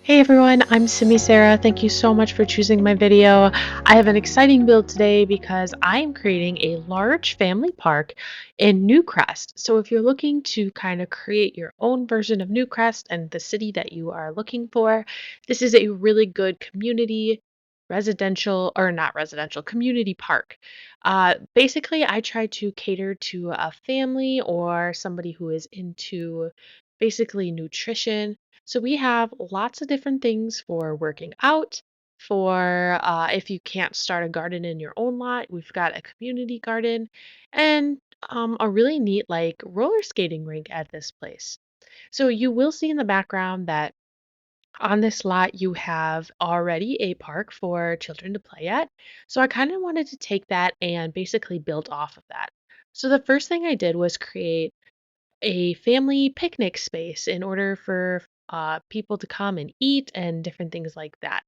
Hey everyone, I'm Simi Sarah. Thank you so much for choosing my video. I have an exciting build today because I am creating a large family park in Newcrest. So if you're looking to kind of create your own version of Newcrest and the city that you are looking for, this is a really good community residential or not residential community park. Basically, I try to cater to a family or somebody who is into basically nutrition, so we have lots of different things for working out, for if you can't start a garden in your own lot, we've got a community garden, and a really neat like roller skating rink at this place. So you will see in the background that on this lot you have already a park for children to play at. So I kind of wanted to take that and basically build off of that. So the first thing I did was create a family picnic space in order for people to come and eat and different things like that.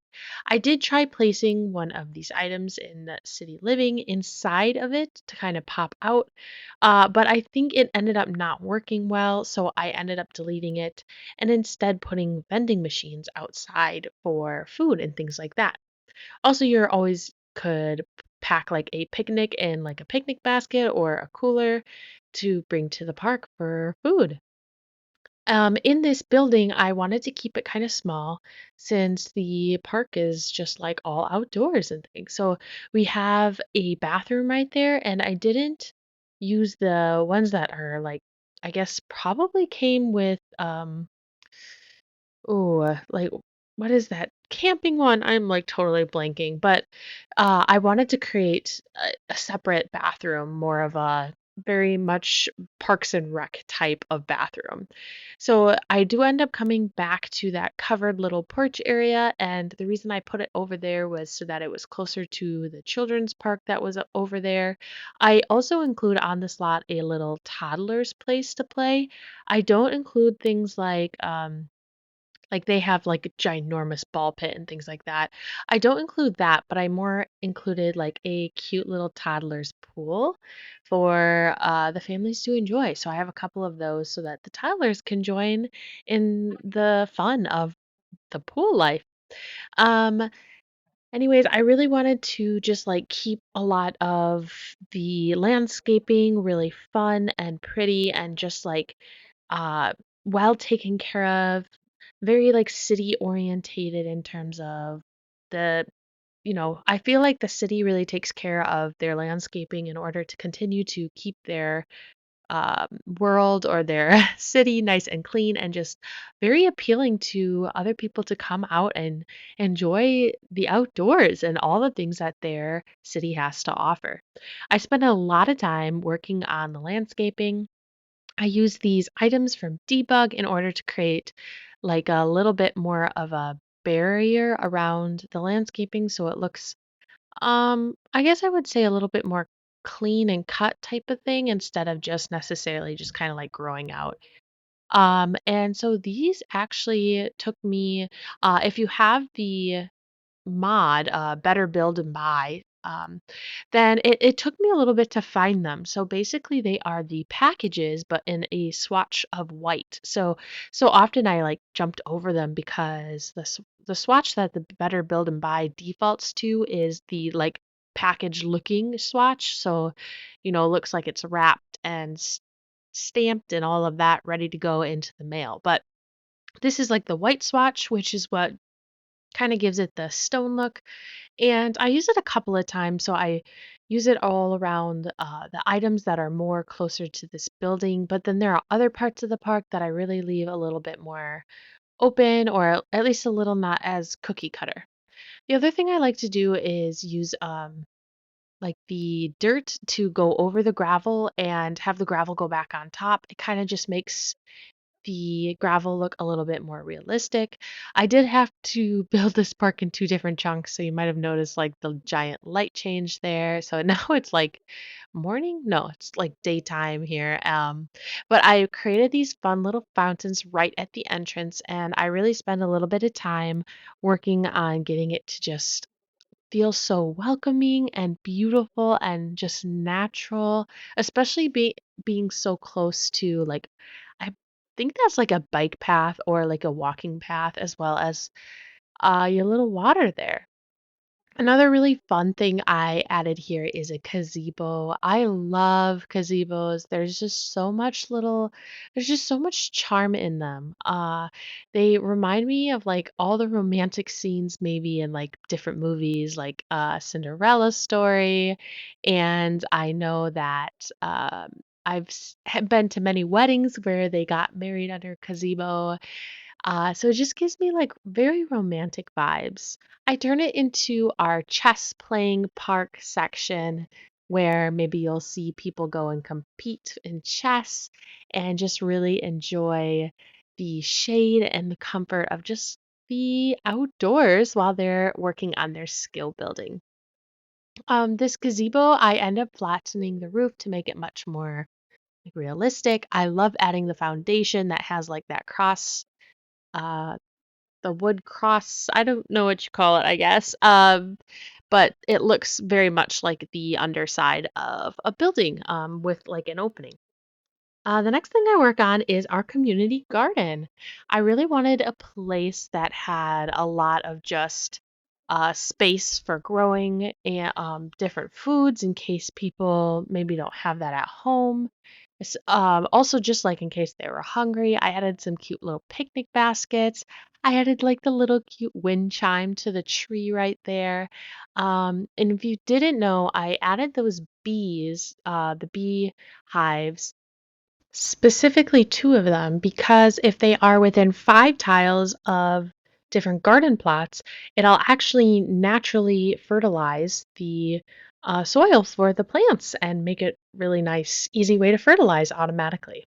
I did try placing one of these items in the city living inside of it to kind of pop out, but I think it ended up not working well, so I ended up deleting it and instead putting vending machines outside for food and things like that. Also, you're always could pack like a picnic in like a picnic basket or a cooler to bring to the park for food. In this building, I wanted to keep it kind of small since the park is just like all outdoors and things. So we have a bathroom right there, and I didn't use the ones that are like, I guess probably came with like what is that camping one? I'm like totally blanking, but I wanted to create a separate bathroom, more of a very much Parks and Rec type of bathroom. So I do end up coming back to that covered little porch area, and the reason I put it over there was so that it was closer to the children's park that was over there. I also include on this lot a little toddler's place to play. I don't include things like they have like a ginormous ball pit and things like that. I don't include that, but I more included like a cute little toddler's pool for the families to enjoy. So I have a couple of those so that the toddlers can join in the fun of the pool life. Um, Anyways, I really wanted to just like keep a lot of the landscaping really fun and pretty and just like uh well taken care of, very like city orientated in terms of the I feel like the city really takes care of their landscaping in order to continue to keep their world or their city nice and clean and just very appealing to other people to come out and enjoy the outdoors and all the things that their city has to offer. I spent a lot of time working on the landscaping. I use these items from Debug in order to create like a little bit more of a barrier around the landscaping so it looks I guess I would say a little bit more clean and cut type of thing instead of just necessarily just kind of like growing out. And so these actually took me, if you have the mod, Better Build and Buy, then it took me a little bit to find them. So basically, they are the packages, but in a swatch of white. So often I like jumped over them because the swatch that the Better Build and Buy defaults to is the like package looking swatch. So, looks like it's wrapped and stamped and all of that ready to go into the mail. But this is like the white swatch, which is what kind of gives it the stone look, and I use it a couple of times. So I use it all around the items that are more closer to this building. But then there are other parts of the park that I really leave a little bit more open or at least a little not as cookie cutter. The other thing I like to do is use like the dirt to go over the gravel and have the gravel go back on top. It kind of just makes the gravel look a little bit more realistic. I did have to build this park in two different chunks, so you might have noticed like the giant light change there. So now it's like morning? No, it's like daytime here. But I created these fun little fountains right at the entrance, and I really spent a little bit of time working on getting it to just feel so welcoming and beautiful and just natural, especially being so close to like think that's like a bike path or like a walking path as well as your little water there. Another really fun thing I added here is a gazebo. I love gazebos. There's just so much charm in them. They remind me of like all the romantic scenes maybe in like different movies like Cinderella story. And I know that have been to many weddings where they got married under gazebo, so it just gives me like very romantic vibes. I turn it into our chess playing park section where maybe you'll see people go and compete in chess and just really enjoy the shade and the comfort of just the outdoors while they're working on their skill building. This gazebo, I end up flattening the roof to make it much more like realistic. I love adding the foundation that has like that cross uh the wood cross, I don't know what you call it, I guess. But it looks very much like the underside of a building, with like an opening. The next thing I work on is our community garden. I really wanted a place that had a lot of just space for growing and different foods in case people maybe don't have that at home. Also, just like in case they were hungry, I added some cute little picnic baskets. I added like the little cute wind chime to the tree right there. And if you didn't know, I added those the bee hives. Specifically 2 of them, because if they are within 5 tiles of different garden plots, it'll actually naturally fertilize the, soil for the plants and make it really nice, easy way to fertilize automatically.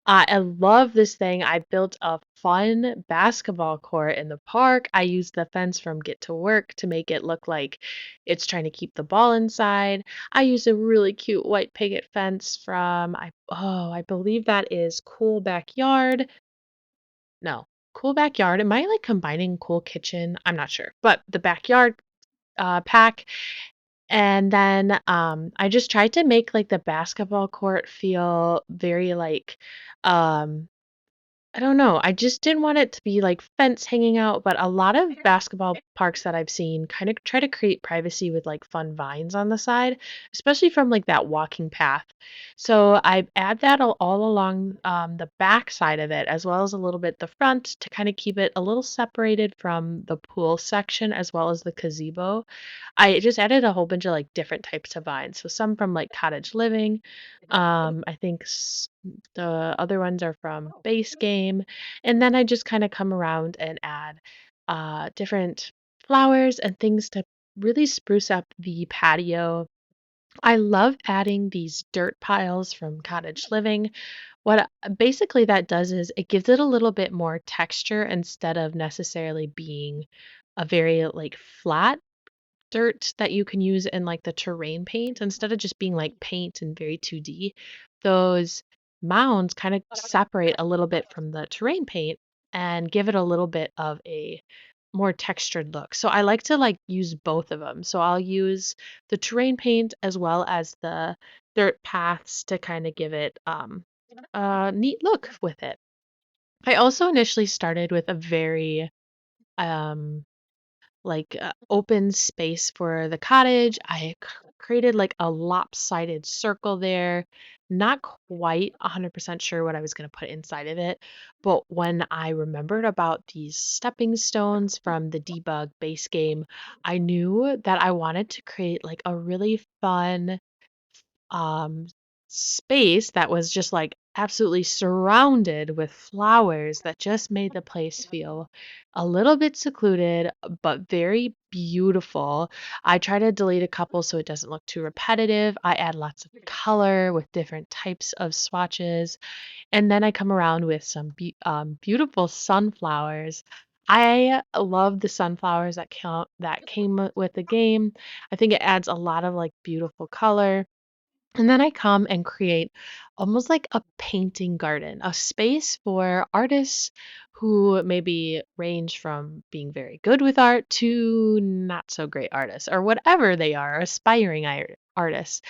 I love this thing. I built a fun basketball court in the park. I used the fence from Get to Work to make it look like it's trying to keep the ball inside. I used a really cute white picket fence from I believe that is Cool Backyard. No, Cool Backyard. Am I like combining Cool Kitchen? I'm not sure. But the backyard pack, and then I just tried to make like the basketball court feel very like um I don't know. I just didn't want it to be like fence hanging out, but a lot of basketball parks that I've seen kind of try to create privacy with like fun vines on the side, especially from like that walking path. So I add that all along the back side of it, as well as a little bit the front to kind of keep it a little separated from the pool section as well as the gazebo. I just added a whole bunch of like different types of vines. So some from like cottage living. I think the other ones are from base game. And then I just kind of come around and add different flowers and things to really spruce up the patio. I love adding these dirt piles from cottage living. What basically that does is it gives it a little bit more texture instead of necessarily being a very like flat dirt that you can use in like the terrain paint instead of just being like paint and very 2D. Those mounds kind of separate a little bit from the terrain paint and give it a little bit of a more textured look. So I like to like use both of them. So I'll use the terrain paint as well as the dirt paths to kind of give it a neat look with it. I also initially started with a very um open space for the cottage. Created like a lopsided circle there. Not quite 100% sure what I was going to put inside of it, but when I remembered about these stepping stones from the debug base game, I knew that I wanted to create like a really fun um, space that was just like absolutely surrounded with flowers that just made the place feel a little bit secluded, but very beautiful. I try to delete a couple so it doesn't look too repetitive. I add lots of color with different types of swatches, and then I come around with some beautiful sunflowers. I love the sunflowers that came with the game. I think it adds a lot of like beautiful color, and then I come and create almost like a painting garden, a space for artists who maybe range from being very good with art to not so great artists or whatever they are, aspiring artists.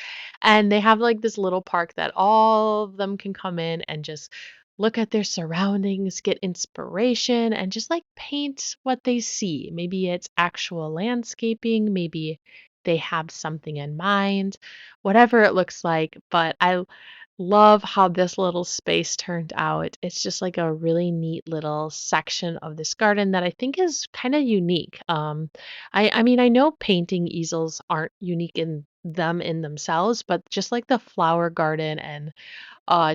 And they have like this little park that all of them can come in and just look at their surroundings, get inspiration, and just like paint what they see. Maybe it's actual landscaping, maybe they have something in mind, whatever it looks like. But I love how this little space turned out. It's just like a really neat little section of this garden that I think is kind of unique. I mean, I know painting easels aren't unique in themselves, but just like the flower garden and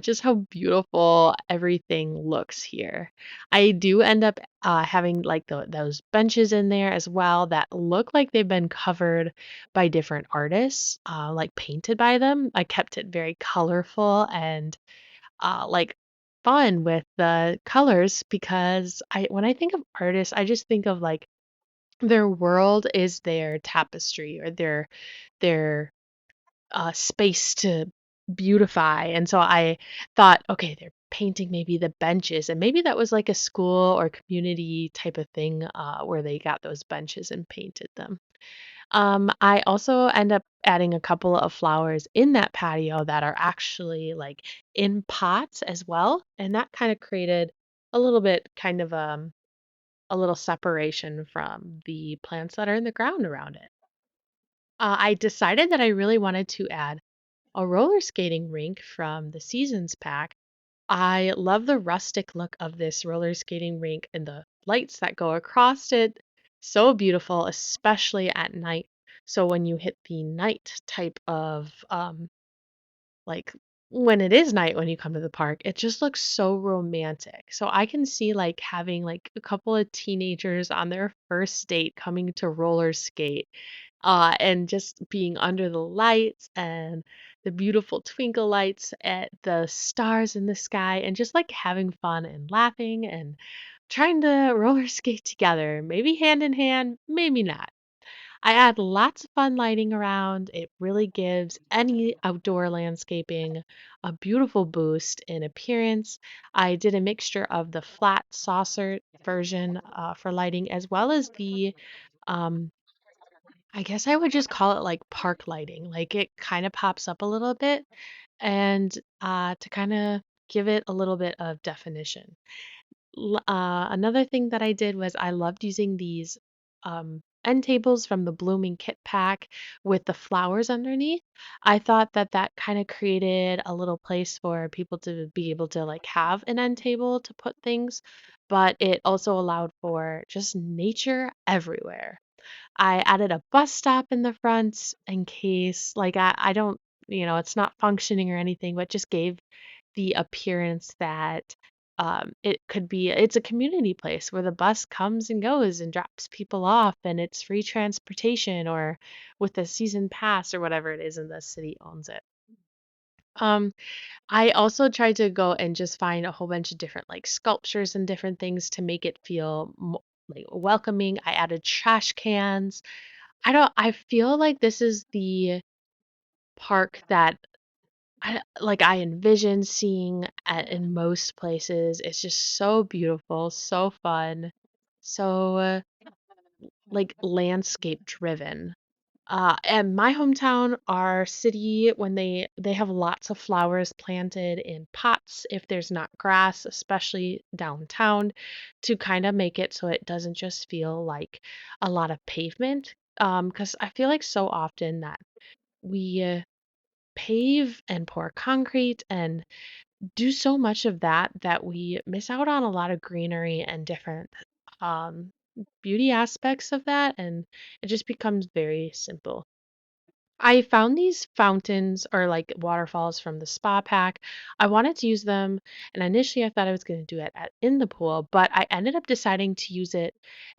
just how beautiful everything looks here. I do end up having like those benches in there as well that look like they've been covered by different artists, like painted by them. I kept it very colorful and like fun with the colors because when I think of artists, I just think of like their world is their tapestry or their space to beautify. And so I thought, okay, they're painting maybe the benches, and maybe that was like a school or community type of thing where they got those benches and painted them. I also end up adding a couple of flowers in that patio that are actually like in pots as well, and that kind of created a little bit kind of a little separation from the plants that are in the ground around it. I decided that I really wanted to add a roller skating rink from the Seasons pack. I love the rustic look of this roller skating rink and the lights that go across it. So beautiful, especially at night. So when you hit the night type of like when it is night when you come to the park, it just looks so romantic. So I can see like having like a couple of teenagers on their first date coming to roller skate and just being under the lights and the beautiful twinkle lights at the stars in the sky and just like having fun and laughing and trying to roller skate together, maybe hand in hand, maybe not. I add lots of fun lighting around. It really gives any outdoor landscaping a beautiful boost in appearance. I did a mixture of the flat saucer version for lighting as well as the um, I guess I would just call it like park lighting. Like it kind of pops up a little bit and to kind of give it a little bit of definition. Another thing that I did was I loved using these end tables from the Blooming Kit pack with the flowers underneath. I thought that that kind of created a little place for people to be able to like have an end table to put things, but it also allowed for just nature everywhere. I added a bus stop in the front in case, like, I don't, it's not functioning or anything, but just gave the appearance that it could be, it's a community place where the bus comes and goes and drops people off, and it's free transportation or with a season pass or whatever it is, and the city owns it. Um, I also tried to go and just find a whole bunch of different like sculptures and different things to make it feel like welcoming. I added trash cans. I feel like this is the park that I envision seeing in most places. It's just so beautiful, so fun, so like landscape driven. And my hometown, our city, when they have lots of flowers planted in pots, if there's not grass, especially downtown, to kind of make it so it doesn't just feel like a lot of pavement. Because I feel like so often that we pave and pour concrete and do so much of that that we miss out on a lot of greenery and different um, beauty aspects of that, and it just becomes very simple. I found these fountains or like waterfalls from the spa pack. I wanted to use them, and initially I thought I was going to do it in the pool, but I ended up deciding to use it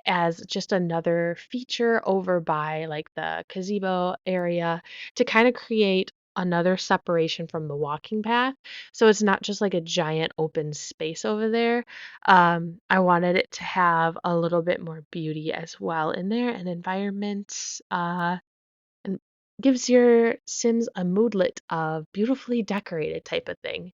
as just another feature over by like the gazebo area to kind of create another separation from the walking path. So it's not just like a giant open space over there. I wanted it to have a little bit more beauty as well in there and environment. And gives your Sims a moodlet of beautifully decorated type of thing.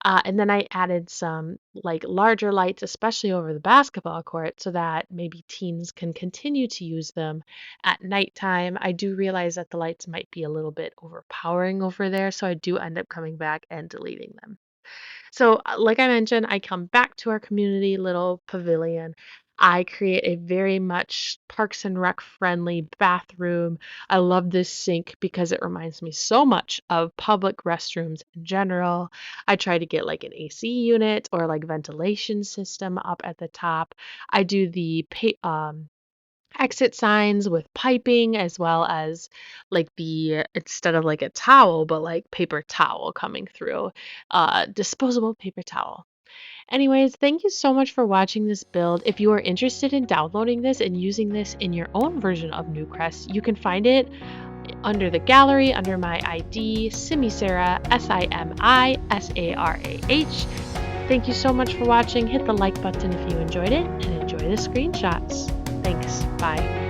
And then I added some like larger lights, especially over the basketball court, so that maybe teens can continue to use them at nighttime. I do realize that the lights might be a little bit overpowering over there, so I do end up coming back and deleting them. So, like I mentioned, I come back to our community little pavilion. I create a very much Parks and Rec friendly bathroom. I love this sink because it reminds me so much of public restrooms in general. I try to get like an AC unit or like ventilation system up at the top. I do the exit signs with piping as well as like the instead of like a towel but like paper towel coming through, disposable paper towel. Anyways, thank you so much for watching this build. If you are interested in downloading this and using this in your own version of Newcrest, you can find it under the gallery under my ID simisarah, SIMISARAH. Thank you so much for watching. Hit the like button if you enjoyed it and enjoy the screenshots. Thanks. Bye.